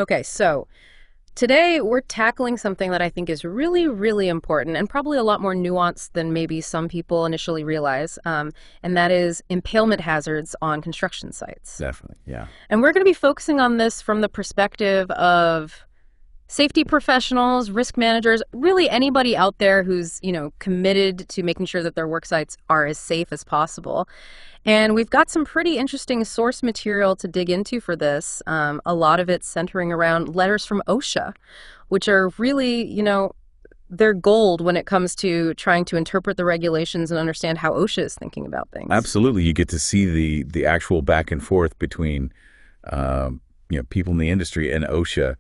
Okay, so today we're tackling something that I think is really, really important and probably a lot more nuanced than maybe some people initially realize, and that is impalement hazards on construction sites. Definitely, yeah. And we're going to be focusing on this from the perspective of safety professionals, risk managers, really anybody out there who's, committed to making sure that their work sites are as safe as possible. And we've got some pretty interesting source material to dig into for this. A lot of it centering around letters from OSHA, which are really, they're gold when it comes to trying to interpret the regulations and understand how OSHA is thinking about things. Absolutely. You get to see the actual back and forth between people in the industry and OSHA,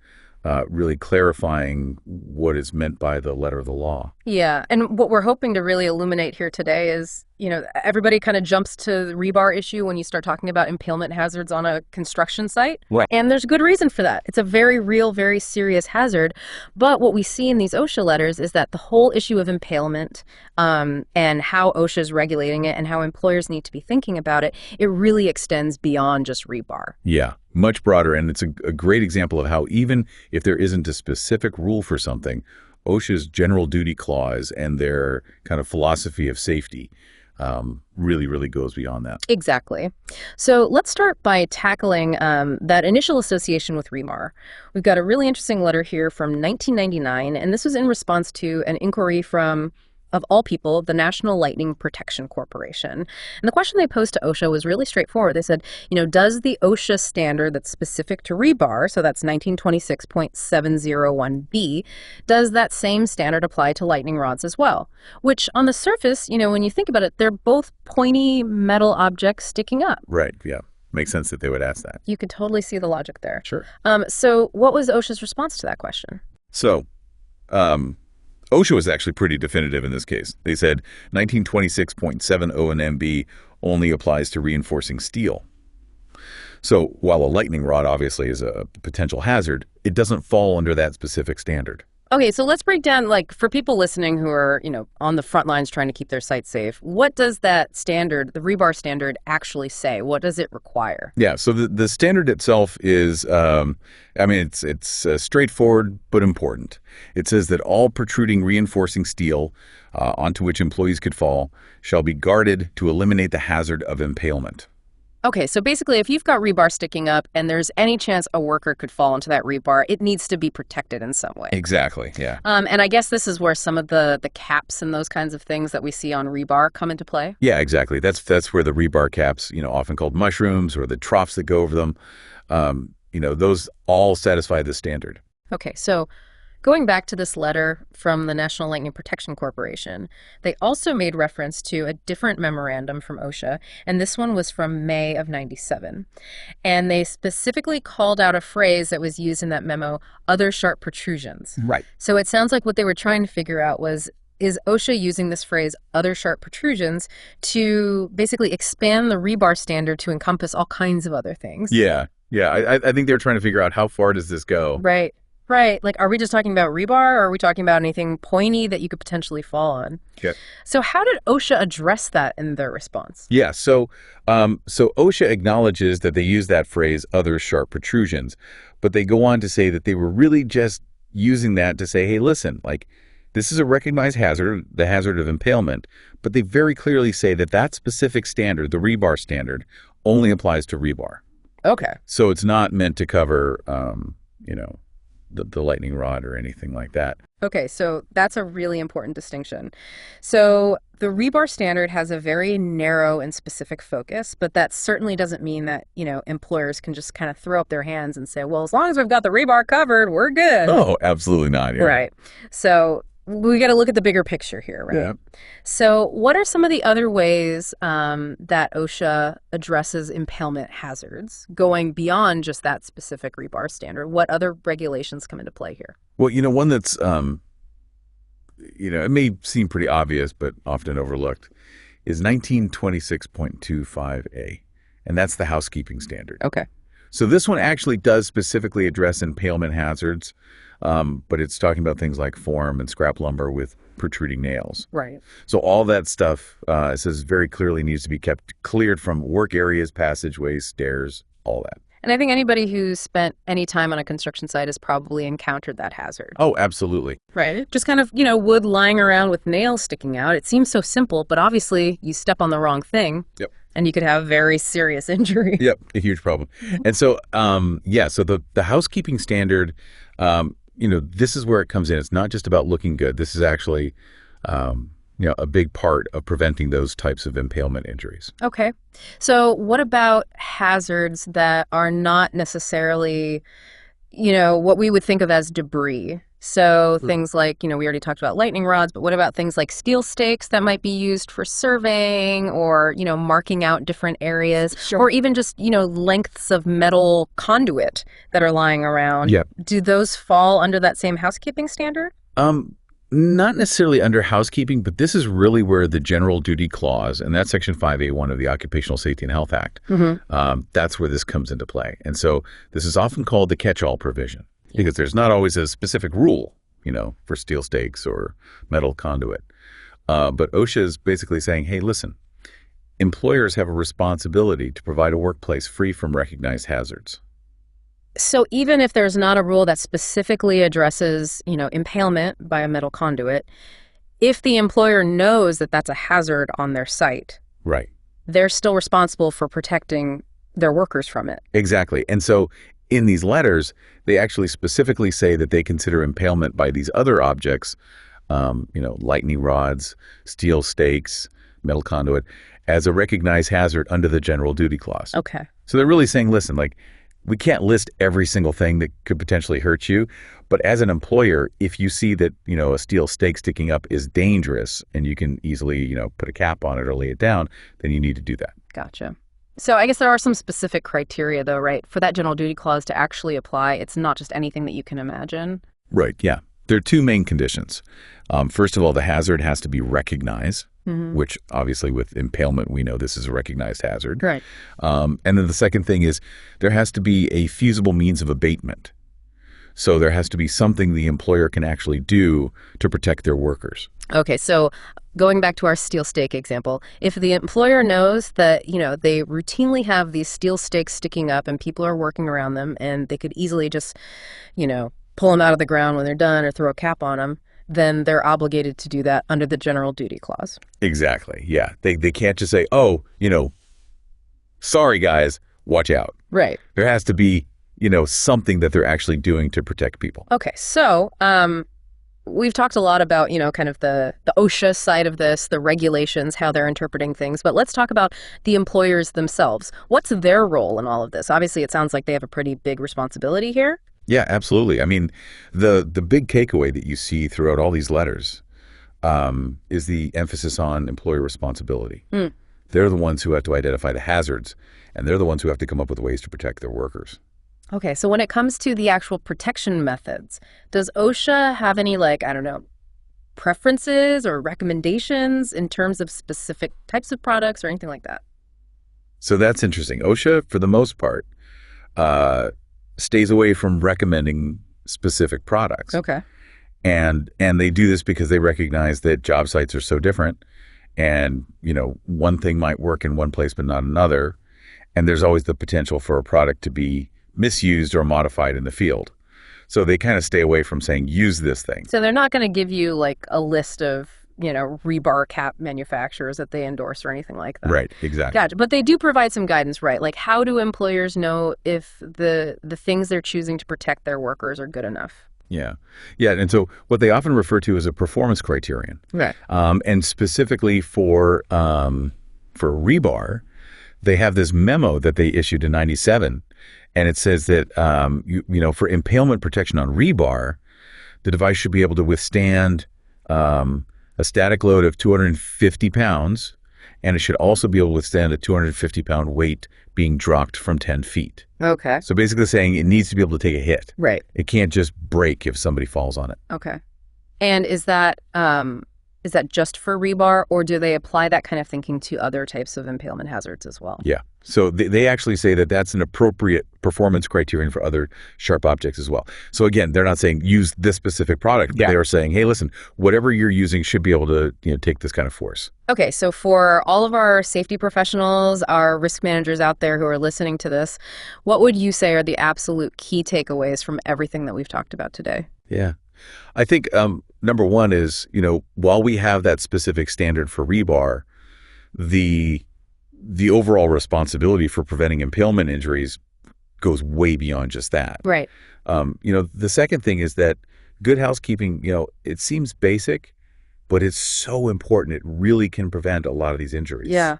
really clarifying what is meant by the letter of the law. Yeah, and what we're hoping to really illuminate here today is, everybody kind of jumps to the rebar issue when you start talking about impalement hazards on a construction site. Right. And there's good reason for that. It's a very real, very serious hazard. But what we see in these OSHA letters is that the whole issue of impalement and how OSHA is regulating it and how employers need to be thinking about it, it really extends beyond just rebar. Yeah, much broader. And it's a great example of how even if there isn't a specific rule for something, OSHA's general duty clause and their kind of philosophy of safety really, really goes beyond that. Exactly. So let's start by tackling that initial association with rebar. We've got a really interesting letter here from 1999, and this was in response to an inquiry from, of all people, the National Lightning Protection Corporation. And the question they posed to OSHA was really straightforward. They said, does the OSHA standard that's specific to rebar, so that's 1926.701B, does that same standard apply to lightning rods as well? Which on the surface, when you think about it, they're both pointy metal objects sticking up. Right, yeah. Makes sense that they would ask that. You could totally see the logic there. Sure. So what was OSHA's response to that question? So, OSHA was actually pretty definitive in this case. They said 1926.70 MB only applies to reinforcing steel. So while a lightning rod obviously is a potential hazard, it doesn't fall under that specific standard. Okay, so let's break down, for people listening who are, on the front lines trying to keep their site safe, what does that standard, the rebar standard, actually say? What does it require? Yeah, so the standard itself is, it's straightforward but important. It says that all protruding reinforcing steel onto which employees could fall shall be guarded to eliminate the hazard of impalement. Okay, so basically if you've got rebar sticking up and there's any chance a worker could fall into that rebar, it needs to be protected in some way. Exactly, yeah. And I guess this is where some of the caps and those kinds of things that we see on rebar come into play? Yeah, exactly. That's where the rebar caps, often called mushrooms, or the troughs that go over them, those all satisfy the standard. Okay, so going back to this letter from the National Lightning Protection Corporation, they also made reference to a different memorandum from OSHA, and this one was from May of '97. And they specifically called out a phrase that was used in that memo, other sharp protrusions. Right. So it sounds like what they were trying to figure out was, is OSHA using this phrase, other sharp protrusions, to basically expand the rebar standard to encompass all kinds of other things? Yeah. I think they were trying to figure out how far does this go. Right. Are we just talking about rebar, or are we talking about anything pointy that you could potentially fall on? Yeah. So how did OSHA address that in their response? Yeah, so OSHA acknowledges that they use that phrase, other sharp protrusions, but they go on to say that they were really just using that to say, hey, listen, this is a recognized hazard, the hazard of impalement, but they very clearly say that that specific standard, the rebar standard, only applies to rebar. Okay. So it's not meant to cover, the lightning rod or anything like that. Okay, so that's a really important distinction. So the rebar standard has a very narrow and specific focus, but that certainly doesn't mean that, employers can just kind of throw up their hands and say, well, as long as we've got the rebar covered, we're good. Oh, absolutely not. Yeah. Right. So we got to look at the bigger picture here, right? Yeah. So what are some of the other ways that OSHA addresses impalement hazards, going beyond just that specific rebar standard? What other regulations come into play here? Well, one that's, it may seem pretty obvious, but often overlooked, is 1926.25A, and that's the housekeeping standard. Okay. So this one actually does specifically address impalement hazards, but it's talking about things like form and scrap lumber with protruding nails. Right. So all that stuff, it says very clearly needs to be kept cleared from work areas, passageways, stairs, all that. And I think anybody who's spent any time on a construction site has probably encountered that hazard. Oh, absolutely. Right. Just kind of, wood lying around with nails sticking out. It seems so simple, but obviously you step on the wrong thing. Yep. And you could have very serious injury. Yep, a huge problem. And so, so the housekeeping standard, this is where it comes in. It's not just about looking good. This is actually, a big part of preventing those types of impalement injuries. Okay. So what about hazards that are not necessarily, what we would think of as debris? So things like, we already talked about lightning rods, but what about things like steel stakes that might be used for surveying or, marking out different areas? Sure. Or even just, lengths of metal conduit that are lying around? Yep. Do those fall under that same housekeeping standard? Not necessarily under housekeeping, but this is really where the general duty clause, and that's Section 5A1 of the Occupational Safety and Health Act, that's where this comes into play. And so this is often called the catch-all provision because there's not always a specific rule, for steel stakes or metal conduit. But OSHA is basically saying, hey, listen, employers have a responsibility to provide a workplace free from recognized hazards. So even if there's not a rule that specifically addresses, impalement by a metal conduit, if the employer knows that that's a hazard on their site, right, they're still responsible for protecting their workers from it. Exactly. And so in these letters, they actually specifically say that they consider impalement by these other objects, lightning rods, steel stakes, metal conduit, as a recognized hazard under the general duty clause. Okay. So they're really saying, listen, we can't list every single thing that could potentially hurt you, but as an employer, if you see that, a steel stake sticking up is dangerous and you can easily, put a cap on it or lay it down, then you need to do that. Gotcha. So I guess there are some specific criteria though, right? For that general duty clause to actually apply, it's not just anything that you can imagine. Right, yeah. There are two main conditions. First of all, the hazard has to be recognized, which obviously with impalement, we know this is a recognized hazard. Right. And then the second thing is there has to be a feasible means of abatement. So there has to be something the employer can actually do to protect their workers. Okay, so going back to our steel stake example, if the employer knows that, they routinely have these steel stakes sticking up and people are working around them and they could easily just, pull them out of the ground when they're done or throw a cap on them, then they're obligated to do that under the general duty clause. Exactly. Yeah. They can't just say, sorry, guys, watch out. Right. There has to be, something that they're actually doing to protect people. Okay. So we've talked a lot about, kind of the OSHA side of this, the regulations, how they're interpreting things. But let's talk about the employers themselves. What's their role in all of this? Obviously, it sounds like they have a pretty big responsibility here. Yeah, absolutely. I mean, the big takeaway that you see throughout all these letters is the emphasis on employer responsibility. They're the ones who have to identify the hazards, and they're the ones who have to come up with ways to protect their workers. Okay, so when it comes to the actual protection methods, does OSHA have any, preferences or recommendations in terms of specific types of products or anything like that? So that's interesting. OSHA, for the most part, stays away from recommending specific products. Okay. And they do this because they recognize that job sites are so different and, one thing might work in one place but not another. And there's always the potential for a product to be misused or modified in the field. So they kind of stay away from saying, use this thing. So they're not going to give you a list of, rebar cap manufacturers that they endorse or anything like that. Right, exactly. Gotcha. But they do provide some guidance, right? How do employers know if the things they're choosing to protect their workers are good enough? Yeah. Yeah. And so what they often refer to as a performance criterion. Right. And specifically for rebar, they have this memo that they issued in 97. And it says that, for impalement protection on rebar, the device should be able to withstand a static load of 250 pounds, and it should also be able to withstand a 250-pound weight being dropped from 10 feet. Okay. So basically saying it needs to be able to take a hit. Right. It can't just break if somebody falls on it. Okay. And is that Is that just for rebar, or do they apply that kind of thinking to other types of impalement hazards as well? Yeah. So they actually say that that's an appropriate performance criterion for other sharp objects as well. So again, they're not saying use this specific product. Yeah. They are saying, hey, listen, whatever you're using should be able to take this kind of force. Okay, so for all of our safety professionals, our risk managers out there who are listening to this, what would you say are the absolute key takeaways from everything that we've talked about today? Yeah. I think number one is, while we have that specific standard for rebar, the overall responsibility for preventing impalement injuries goes way beyond just that. Right. The second thing is that good housekeeping, it seems basic, but it's so important. It really can prevent a lot of these injuries. Yeah,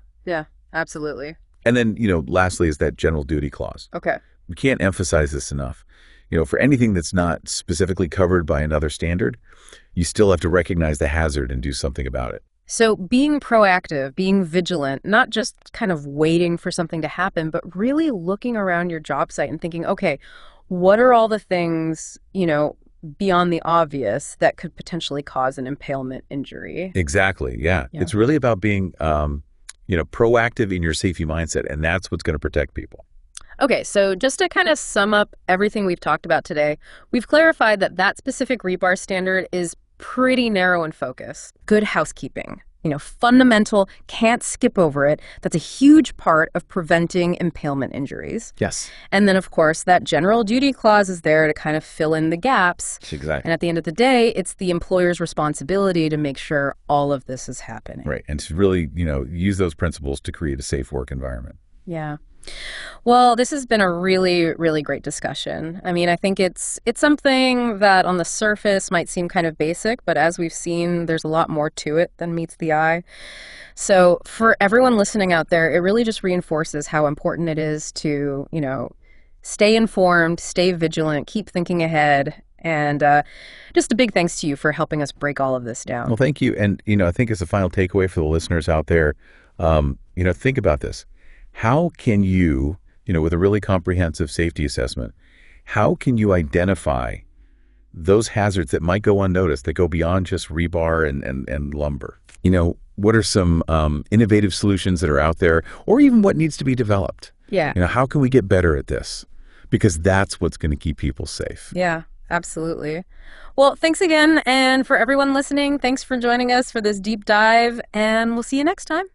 absolutely. And then, lastly is that general duty clause. Okay. We can't emphasize this enough. For anything that's not specifically covered by another standard, you still have to recognize the hazard and do something about it. So being proactive, being vigilant, not just kind of waiting for something to happen, but really looking around your job site and thinking, okay, what are all the things, beyond the obvious that could potentially cause an impalement injury? Exactly. Yeah. It's really about being, proactive in your safety mindset, and that's what's going to protect people. Okay, so just to kind of sum up everything we've talked about today, we've clarified that specific rebar standard is pretty narrow in focus. Good housekeeping, fundamental, can't skip over it. That's a huge part of preventing impalement injuries. Yes. And then, of course, that general duty clause is there to kind of fill in the gaps. Exactly. And at the end of the day, it's the employer's responsibility to make sure all of this is happening. Right. And to really, use those principles to create a safe work environment. Yeah. Well, this has been a really, really great discussion. I mean, I think it's something that on the surface might seem kind of basic, but as we've seen, there's a lot more to it than meets the eye. So for everyone listening out there, it really just reinforces how important it is to, stay informed, stay vigilant, keep thinking ahead. And just a big thanks to you for helping us break all of this down. Well, thank you. And, I think as a final takeaway for the listeners out there, think about this. How can you, with a really comprehensive safety assessment, how can you identify those hazards that might go unnoticed, that go beyond just rebar and lumber? What are some innovative solutions that are out there, or even what needs to be developed? Yeah. How can we get better at this? Because that's what's going to keep people safe. Yeah, absolutely. Well, thanks again. And for everyone listening, thanks for joining us for this deep dive, and we'll see you next time.